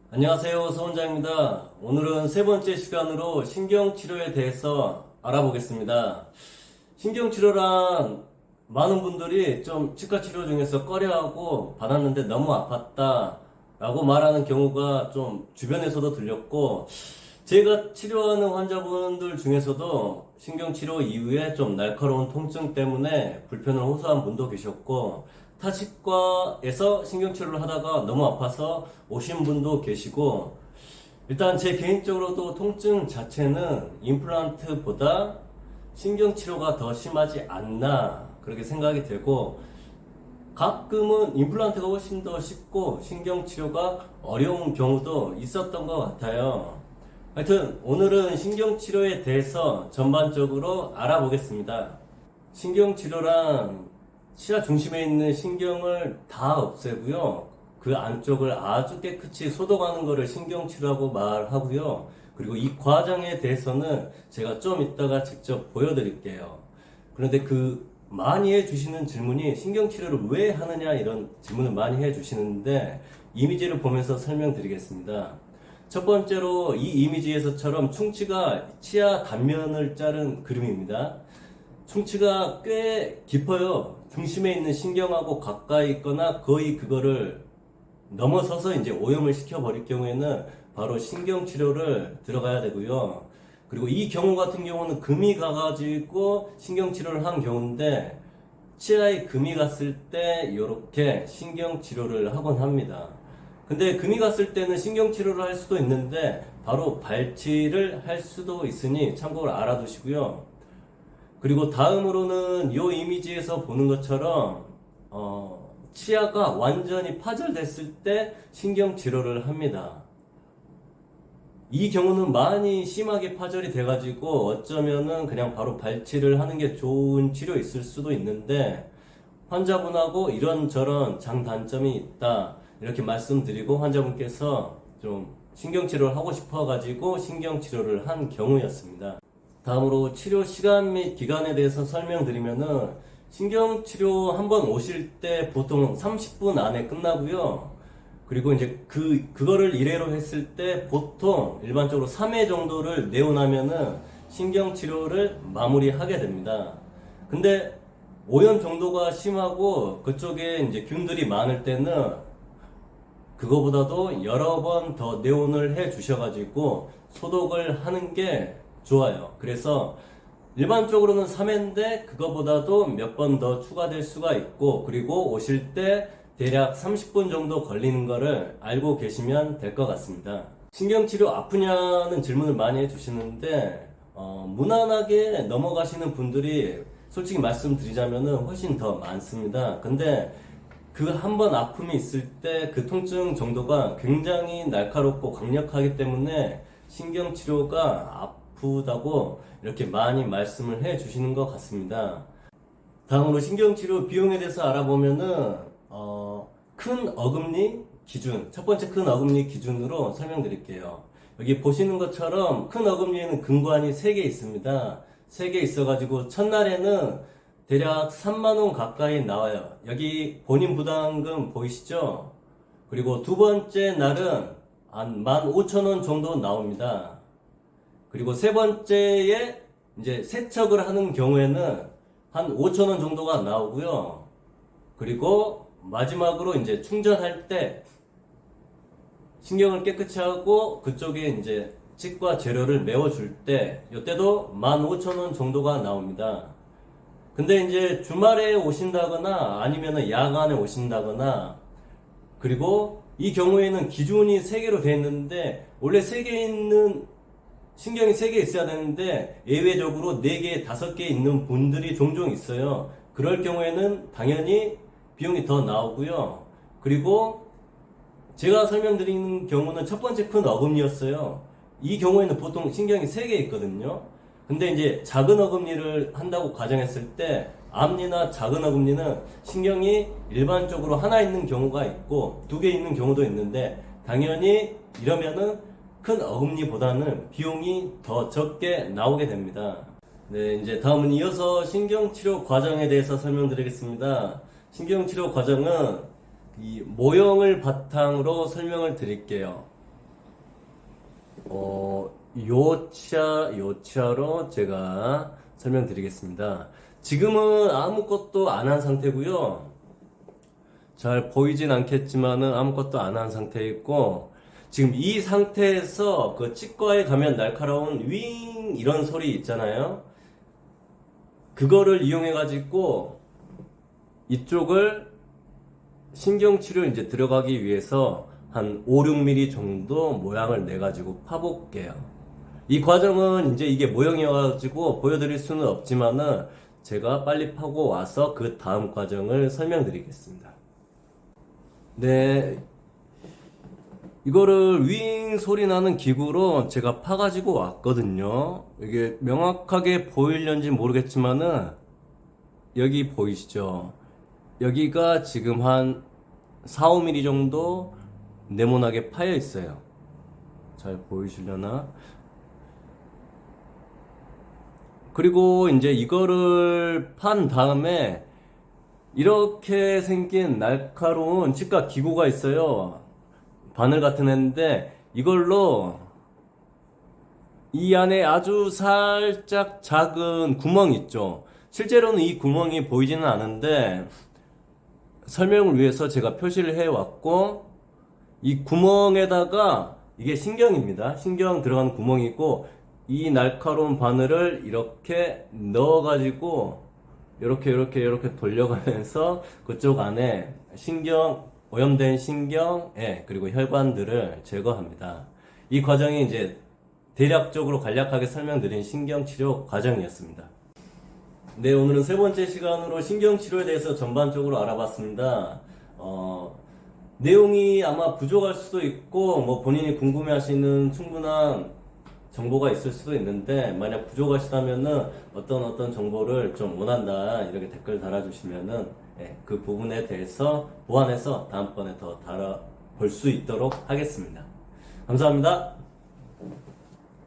안녕하세요, 서원장입니다. 오늘은 세 번째 시간으로 신경치료에 대해서 알아보겠습니다. 신경치료란 많은 분들이 좀 치과치료 중에서 꺼려하고 받았는데 너무 아팠다 라고 말하는 경우가 좀 주변에서도 들렸고, 제가 치료하는 환자분들 중에서도 신경치료 이후에 좀 날카로운 통증 때문에 불편을 호소한 분도 계셨고, 타치과에서 신경치료를 하다가 너무 아파서 오신 분도 계시고, 일단 제 개인적으로도 통증 자체는 임플란트보다 신경치료가 더 심하지 않나 그렇게 생각이 되고, 가끔은 임플란트가 훨씬 더 쉽고 신경치료가 어려운 경우도 있었던 것 같아요. 하여튼 오늘은 신경치료에 대해서 전반적으로 알아보겠습니다. 신경치료란 치아 중심에 있는 신경을 다 없애고요. 그 안쪽을 아주 깨끗이 소독하는 것을 신경치료라고 말하고요. 그리고 이 과정에 대해서는 제가 좀 이따가 직접 보여드릴게요. 그런데 많이 해주시는 질문이 신경치료를 왜 하느냐 이런 질문을 많이 해주시는데, 이미지를 보면서 설명드리겠습니다. 첫 번째로 이 이미지에서처럼 충치가 치아 단면을 자른 그림입니다. 충치가 꽤 깊어요. 중심에 있는 신경하고 가까이 있거나 거의 그거를 넘어서서 이제 오염을 시켜버릴 경우에는 바로 신경치료를 들어가야 되고요. 그리고 이 경우 같은 경우는 금이 가가지고 신경치료를 한 경우인데, 치아에 금이 갔을 때 이렇게 신경치료를 하곤 합니다. 근데 금이 갔을 때는 신경치료를 할 수도 있는데 바로 발치를 할 수도 있으니 참고를 알아두시고요. 그리고 다음으로는 이 이미지에서 보는 것처럼 치아가 완전히 파절됐을 때 신경치료를 합니다. 이 경우는 많이 심하게 파절이 돼가지고 어쩌면은 그냥 바로 발치를 하는 게 좋은 치료 있을 수도 있는데, 환자분하고 이런저런 장단점이 있다 이렇게 말씀드리고 환자분께서 좀 신경치료를 하고 싶어가지고 신경치료를 한 경우였습니다. 다음으로 치료 시간 및 기간에 대해서 설명드리면은, 신경치료 한번 오실 때 보통 30분 안에 끝나고요. 그리고 이제 그거를 1회로 했을 때 보통 일반적으로 3회 정도를 내원하면은 신경치료를 마무리하게 됩니다. 근데 오염 정도가 심하고 그쪽에 이제 균들이 많을 때는 그거보다도 여러 번 더 내원을 해 주셔가지고 소독을 하는 게 좋아요. 그래서 일반적으로는 3회인데 그거보다도 몇 번 더 추가될 수가 있고, 그리고 오실 때 대략 30분 정도 걸리는 거를 알고 계시면 될 것 같습니다. 신경치료 아프냐는 질문을 많이 해주시는데, 무난하게 넘어가시는 분들이 솔직히 말씀드리자면은 훨씬 더 많습니다. 근데 그 한 번 아픔이 있을 때 그 통증 정도가 굉장히 날카롭고 강력하기 때문에 신경치료가 아프다고 이렇게 많이 말씀을 해 주시는 것 같습니다. 다음으로 신경치료 비용에 대해서 알아보면은 큰 어금니 기준, 첫 번째 큰 어금니 기준으로 설명드릴게요. 여기 보시는 것처럼 큰 어금니에는 근관이 3개 있습니다. 3개 있어가지고 첫날에는 대략 3만원 가까이 나와요. 여기 본인 부담금 보이시죠? 그리고 두 번째 날은 한 15,000원 정도 나옵니다. 그리고 세 번째에 이제 세척을 하는 경우에는 한 5,000원 정도가 나오고요. 그리고 마지막으로 이제 충전할 때 신경을 깨끗이 하고 그쪽에 이제 치과 재료를 메워줄 때 이때도 15,000원 정도가 나옵니다. 근데 이제 주말에 오신다거나 아니면은 야간에 오신다거나, 그리고 이 경우에는 기준이 3개로 되어 있는데 원래 3개 있는 신경이 3개 있어야 되는데 예외적으로 4개, 5개 있는 분들이 종종 있어요. 그럴 경우에는 당연히 비용이 더 나오고요. 그리고 제가 설명드리는 경우는 첫 번째 큰 어금니였어요. 이 경우에는 보통 신경이 3개 있거든요. 근데 이제 작은 어금니를 한다고 가정했을 때 앞니나 작은 어금니는 신경이 일반적으로 하나 있는 경우가 있고 2개 있는 경우도 있는데, 당연히 이러면은 큰 어금니보다는 비용이 더 적게 나오게 됩니다. 네, 이제 다음은 이어서 신경치료 과정에 대해서 설명드리겠습니다. 신경치료 과정은 이 모형을 바탕으로 설명을 드릴게요. 요 치아로 제가 설명드리겠습니다. 지금은 아무것도 안 한 상태고요. 잘 보이진 않겠지만은 아무것도 안 한 상태에 있고, 지금 이 상태에서 그 치과에 가면 날카로운 윙 이런 소리 있잖아요. 그거를 이용해 가지고 이쪽을 신경치료 이제 들어가기 위해서 한 5, 6mm 정도 모양을 내 가지고 파볼게요. 이 과정은 이제 이게 모형이어가지고 보여드릴 수는 없지만은 제가 빨리 파고 와서 그 다음 과정을 설명드리겠습니다. 네, 이거를 윙 소리 나는 기구로 제가 파가지고 왔거든요. 이게 명확하게 보이려는지 모르겠지만은 여기 보이시죠? 여기가 지금 한 4, 5mm 정도 네모나게 파여 있어요. 잘 보이시려나? 그리고 이제 이거를 판 다음에 이렇게 생긴 날카로운 치과 기구가 있어요. 바늘 같은 애인데 이걸로 이 안에 아주 살짝 작은 구멍 있죠. 실제로는 이 구멍이 보이지는 않은데 설명을 위해서 제가 표시를 해 왔고, 이 구멍에다가 이게 신경입니다. 신경 들어가는 구멍이고, 이 날카로운 바늘을 이렇게 넣어가지고 이렇게 돌려가면서 그쪽 안에 신경, 오염된 신경, 그리고 혈관들을 제거합니다. 이 과정이 이제 대략적으로 간략하게 설명드린 신경치료 과정이었습니다. 네, 오늘은 세 번째 시간으로 신경치료에 대해서 전반적으로 알아봤습니다. 내용이 아마 부족할 수도 있고, 뭐 본인이 궁금해하시는 충분한 정보가 있을 수도 있는데, 만약 부족하시다면은 어떤 정보를 좀 원한다 이렇게 댓글 달아주시면은 그 부분에 대해서 보완해서 다음번에 더 달아볼 수 있도록 하겠습니다. 감사합니다.